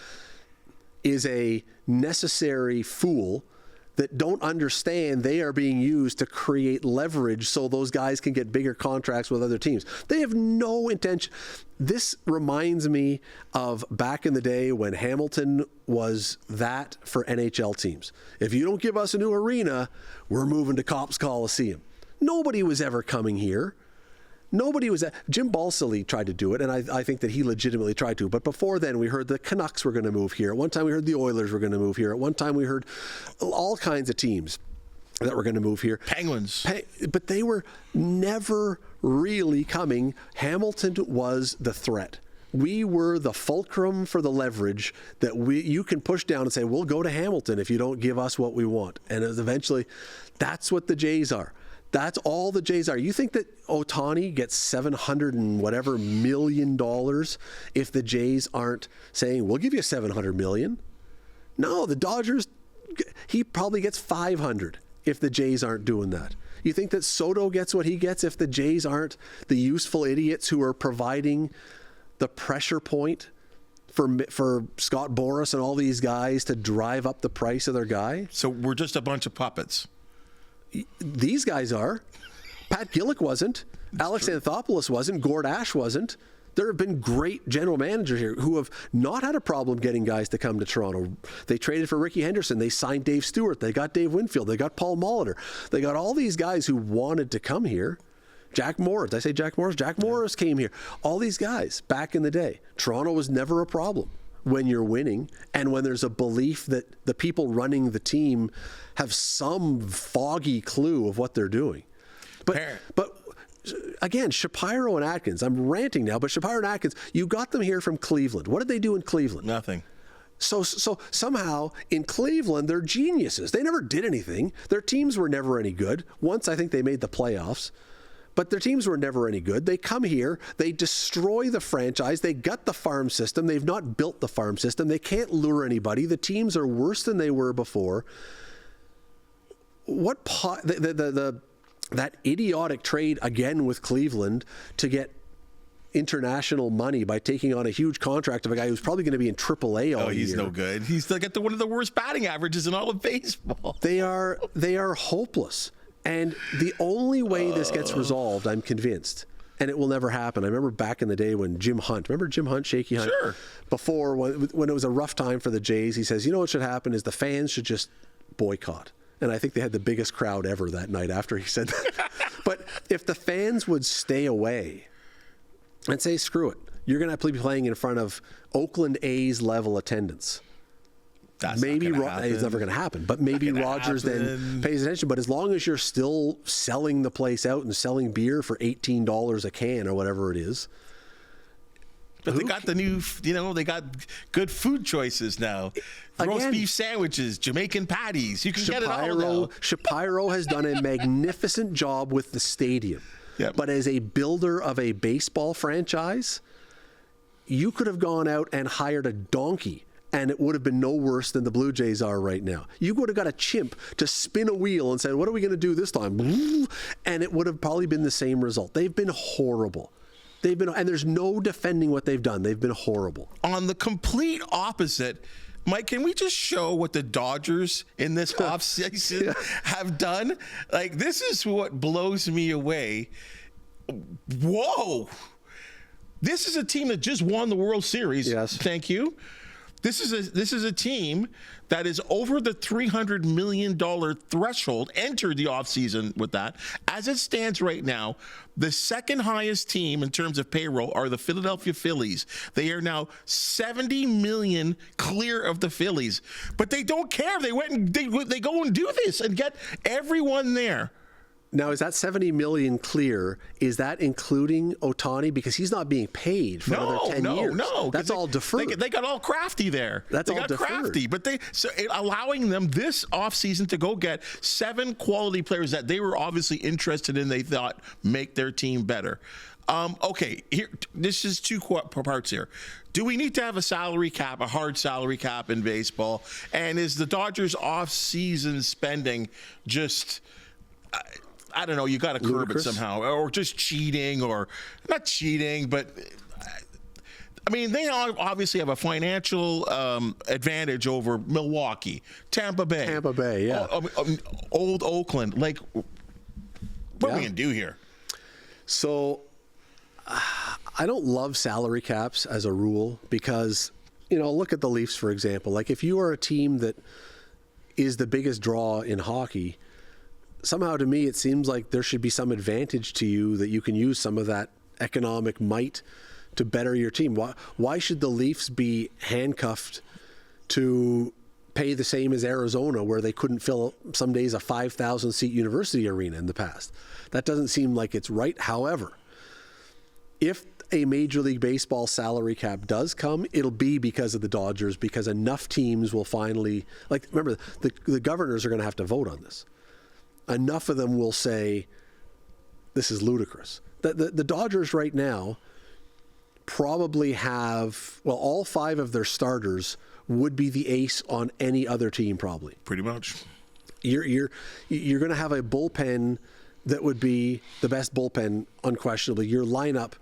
is a necessary fool that don't understand they are being used to create leverage so those guys can get bigger contracts with other teams. They have no intention. This reminds me of back in the day when Hamilton was that for NHL teams. If you don't give us a new arena, we're moving to Copps Coliseum. Nobody was ever coming here. Jim Balsillie tried to do it, and I think that he legitimately tried to. But before then, we heard the Canucks were going to move here. At one time, we heard the Oilers were going to move here. At one time, we heard all kinds of teams that were going to move here. Penguins. But they were never really coming. Hamilton was the threat. We were the fulcrum for the leverage that you can push down and say, we'll go to Hamilton if you don't give us what we want. And eventually, that's what the Jays are. That's all the Jays are. You think that Ohtani gets $700 and whatever million if the Jays aren't saying, we'll give you $700 million? No, the Dodgers, he probably gets $500 if the Jays aren't doing that. You think that Soto gets what he gets if the Jays aren't the useful idiots who are providing the pressure point for Scott Boras and all these guys to drive up the price of their guy? So we're just a bunch of puppets. These guys are. Pat Gillick wasn't. Alex Anthopoulos wasn't. Gord Ash wasn't. There have been great general managers here who have not had a problem getting guys to come to Toronto. They traded for Ricky Henderson. They signed Dave Stewart. They got Dave Winfield. They got Paul Molitor. They got all these guys who wanted to come here. Jack Morris. Did I say Jack Morris? Jack Morris came here. All these guys back in the day. Toronto was never a problem when you're winning and when there's a belief that the people running the team have some foggy clue of what they're doing. But again, Shapiro and Atkins, I'm ranting now, but Shapiro and Atkins, you got them here from Cleveland. What did they do in Cleveland? Nothing. So somehow in Cleveland, they're geniuses. They never did anything. Their teams were never any good. Once I think they made the playoffs. But their teams were never any good. They come here, they destroy the franchise, they gut the farm system, they've not built the farm system, they can't lure anybody, the teams are worse than they were before. That idiotic trade again with Cleveland to get international money by taking on a huge contract of a guy who's probably going to be in AAA all year. Oh, he's no good. He's still got one of the worst batting averages in all of baseball. They are hopeless. And the only way this gets resolved, I'm convinced, and it will never happen. I remember back in the day when Jim Hunt, Shaky Hunt? Sure. Before, when it was a rough time for the Jays, he says, you know what should happen is the fans should just boycott. And I think they had the biggest crowd ever that night after he said that. But if the fans would stay away and say, screw it, you're going to be playing in front of Oakland A's level attendance. That's maybe it's never going to happen, but maybe Rogers then pays attention. But as long as you're still selling the place out and selling beer for $18 a can or whatever it is. But they got the new, they got good food choices now. Roast beef sandwiches, Jamaican patties. You can get it all now. Shapiro has done a magnificent job with the stadium. Yep. But as a builder of a baseball franchise, you could have gone out and hired a donkey, and it would have been no worse than the Blue Jays are right now. You would have got a chimp to spin a wheel and said, what are we going to do this time? And it would have probably been the same result. They've been horrible. And there's no defending what they've done. They've been horrible. On the complete opposite, Mike, can we just show what the Dodgers in this offseason have done? Like, this is what blows me away. Whoa. This is a team that just won the World Series. Yes. Thank you. This is a team that is over the $300 million threshold, entered the offseason with that. As it stands right now, the second highest team in terms of payroll are the Philadelphia Phillies. They are now $70 million clear of the Phillies. But they don't care. They went and they go and do this and get everyone there. Now, is that $70 million clear? Is that including Ohtani? Because he's not being paid for another 10 years. No, that's all deferred. They got all crafty there. They got deferred. crafty, but allowing them this offseason to go get 7 quality players that they were obviously interested in, they thought make their team better. Okay, here, this is 2 parts here. Do we need to have a salary cap, a hard salary cap in baseball? And is the Dodgers offseason spending just... I don't know, you got to curb ludicrous? It somehow, or just cheating, or not cheating, but I mean, they obviously have a financial advantage over Milwaukee, Tampa Bay, yeah, old Oakland. Like, what are we gonna do here? So, I don't love salary caps as a rule because, look at the Leafs, for example. Like, if you are a team that is the biggest draw in hockey, somehow to me it seems like there should be some advantage to you that you can use some of that economic might to better your team. Why should the Leafs be handcuffed to pay the same as Arizona, where they couldn't fill some days a 5,000 seat university arena in the past? That doesn't seem like it's right. However, if a Major League Baseball salary cap does come, it'll be because of the Dodgers, because enough teams will finally, like, remember, the governors are going to have to vote on this. Enough of them will say, this is ludicrous. The Dodgers right now probably have, all 5 of their starters would be the ace on any other team, probably. Pretty much. You're going to have a bullpen that would be the best bullpen, unquestionably. Your lineup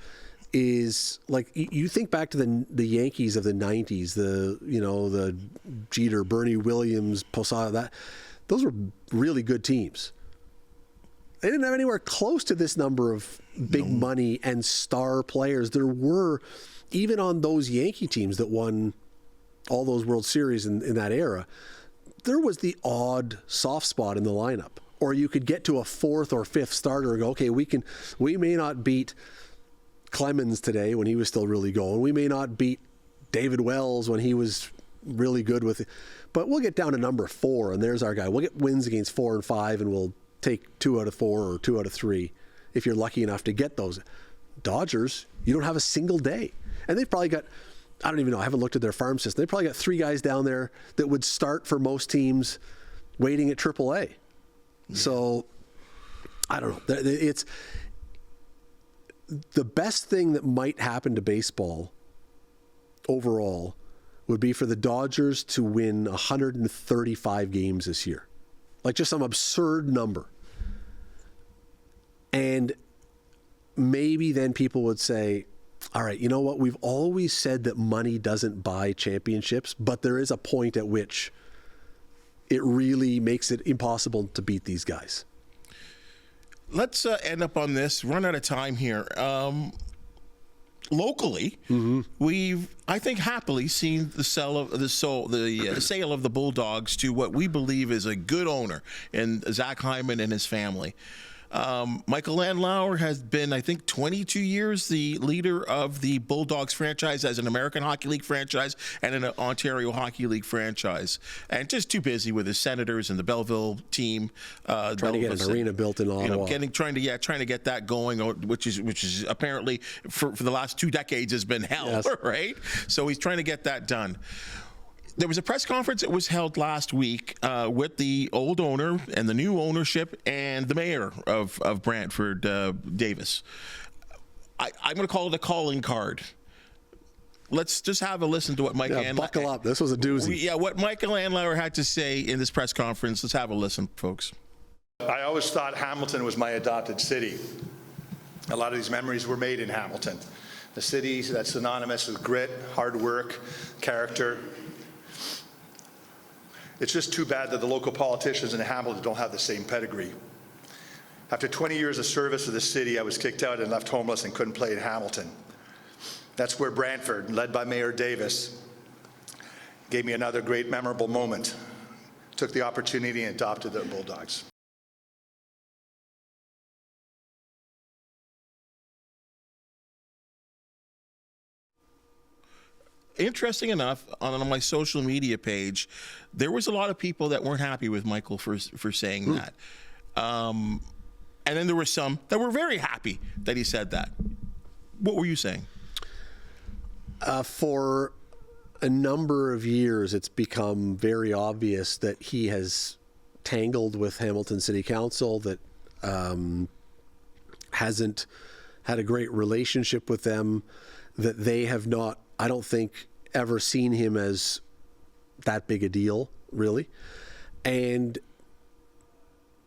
is like, you think back to the Yankees of the 90s, the Jeter, Bernie Williams, Posada, those were really good teams. They didn't have anywhere close to this number of big money and star players. There were, even on those Yankee teams that won all those World Series in that era, there was the odd soft spot in the lineup. Or you could get to a 4th or 5th starter and go, okay, we may not beat Clemens today when he was still really going. We may not beat David Wells when he was really good with it. But we'll get down to number 4, and there's our guy. We'll get wins against 4 and 5, and we'll take 2 out of 4 or 2 out of 3 if you're lucky enough to get those. Dodgers, you don't have a single day. And they've probably got, I don't even know, I haven't looked at their farm system. They've probably got 3 guys down there that would start for most teams waiting at AAA. Yeah. So, I don't know. It's the best thing that might happen to baseball overall would be for the Dodgers to win 135 games this year. Like, just some absurd number. And maybe then people would say, all right, you know what? We've always said that money doesn't buy championships, but there is a point at which it really makes it impossible to beat these guys. Let's end up on this. Run out of time here. locally, we've, I think, happily seen the sale of the Bulldogs to what we believe is a good owner in Zach Hyman and his family. Michael Landauer has been, I think, 22 years the leader of the Bulldogs franchise as an American Hockey League franchise and an Ontario Hockey League franchise, and just too busy with his Senators and the Belleville team. Trying to get an arena built in Ottawa. Trying to get that going, which is apparently for the last 2 decades has been hell, yes. Right? So he's trying to get that done. There was a press conference that was held last week with the old owner and the new ownership and the mayor of Brantford, Davis. I'm going to call it a calling card. Let's just have a listen to what Mike Landauer... buckle up. This was a doozy. What Michael Landauer had to say in this press conference. Let's have a listen, folks. I always thought Hamilton was my adopted city. A lot of these memories were made in Hamilton. The city that's synonymous with grit, hard work, character. It's just too bad that the local politicians in Hamilton don't have the same pedigree. After 20 years of service to the city, I was kicked out and left homeless and couldn't play in Hamilton. That's where Brantford, led by Mayor Davis, gave me another great memorable moment. Took the opportunity and adopted the Bulldogs. Interesting enough, on my social media page, there was a lot of people that weren't happy with Michael for saying that. And then there were some that were very happy that he said that. What were you saying? For a number of years, it's become very obvious that he has tangled with Hamilton City Council, that hasn't had a great relationship with them, that they have not, I don't think, ever seen him as that big a deal, really. And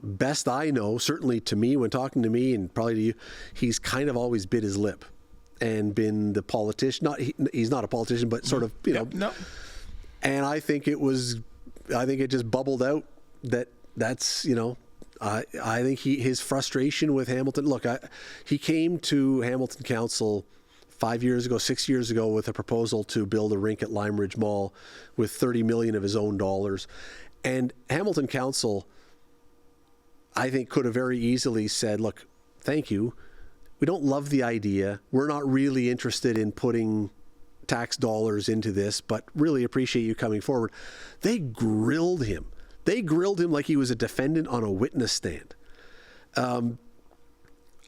best I know, certainly to me, when talking to me and probably to you, he's kind of always bit his lip and been the politician. He's not a politician, but sort of, you know. No. And I think it just bubbled out that's, you know, I think his frustration with Hamilton. Look, he came to Hamilton Council 6 years ago with a proposal to build a rink at Lime Ridge Mall with $30 million of his own dollars. And Hamilton Council, I think, could have very easily said, look, thank you. We don't love the idea. We're not really interested in putting tax dollars into this, but really appreciate you coming forward. They grilled him. They grilled him like he was a defendant on a witness stand.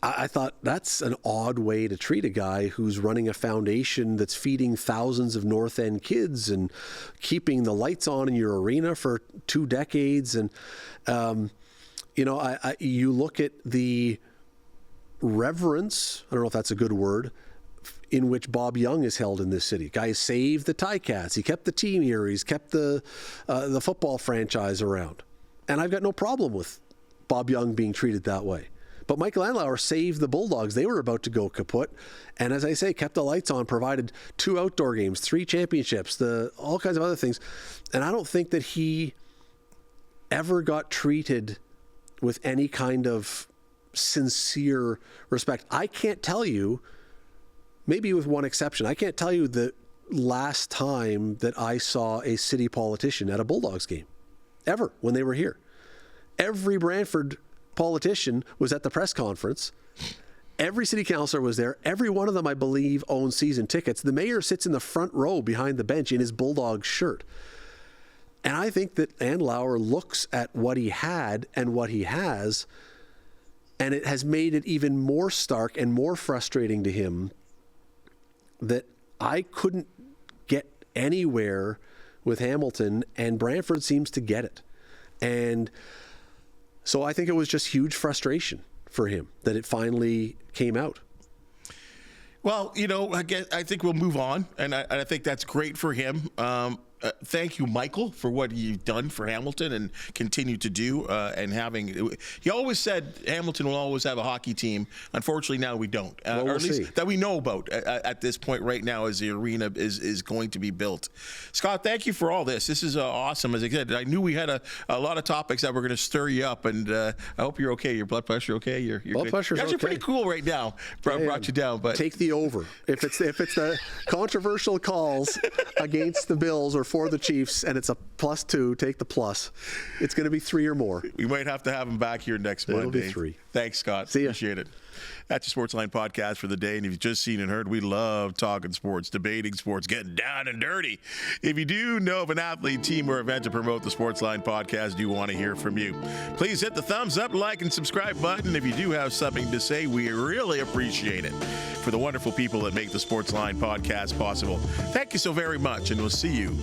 I thought that's an odd way to treat a guy who's running a foundation that's feeding thousands of North End kids and keeping the lights on in your arena for 2 decades. And, you know, you look at the reverence, I don't know if that's a good word, in which Bob Young is held in this city. Guy saved the Ticats. He kept the team here. He's kept the football franchise around. And I've got no problem with Bob Young being treated that way. But Michael Landauer saved the Bulldogs. They were about to go kaput. And as I say, kept the lights on, provided 2 outdoor games, 3 championships, all kinds of other things. And I don't think that he ever got treated with any kind of sincere respect. I can't tell you, maybe with one exception, I can't tell you the last time that I saw a city politician at a Bulldogs game, ever, when they were here. Every Brantford politician was at the press conference. Every city councilor was there. Every one of them, I believe, owns season tickets. The mayor sits in the front row behind the bench in his Bulldog shirt. And I think that Landauer looks at what he had and what he has, and it has made it even more stark and more frustrating to him that I couldn't get anywhere with Hamilton, and Brantford seems to get it. And so I think it was just huge frustration for him that it finally came out. Well, you know, I think we'll move on, and I think that's great for him. thank you, Michael, for what you've done for Hamilton and continue to do. And having, he always said Hamilton will always have a hockey team. Unfortunately, now we don't. Well, or at least see. that we know about at this point right now as the arena is going to be built. Scott, thank you for all this. This is awesome. As I said, I knew we had a lot of topics that were going to stir you up, and I hope you're okay. Your blood pressure okay? You're Blood good. pressure's You're actually okay. pretty cool right now. Brought you down, but take the over. If it's the controversial calls against the Bills or for the Chiefs, and it's a +2, take the plus. It's going to be 3 or more. we might have to have him back here next It'll Monday. be 3. Thanks, Scott. See ya. Appreciate it. That's your Sportsline podcast for the day. And if you've just seen and heard, we love talking sports, debating sports, getting down and dirty. If you do know of an athlete, team, or event to promote the Sportsline podcast, do want to hear from you. Please hit the thumbs up, like, and subscribe button. If you do have something to say, we really appreciate it. For the wonderful people that make the Sportsline podcast possible, thank you so very much, and we'll see you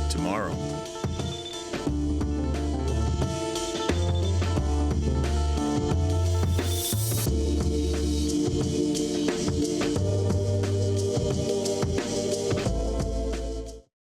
tomorrow.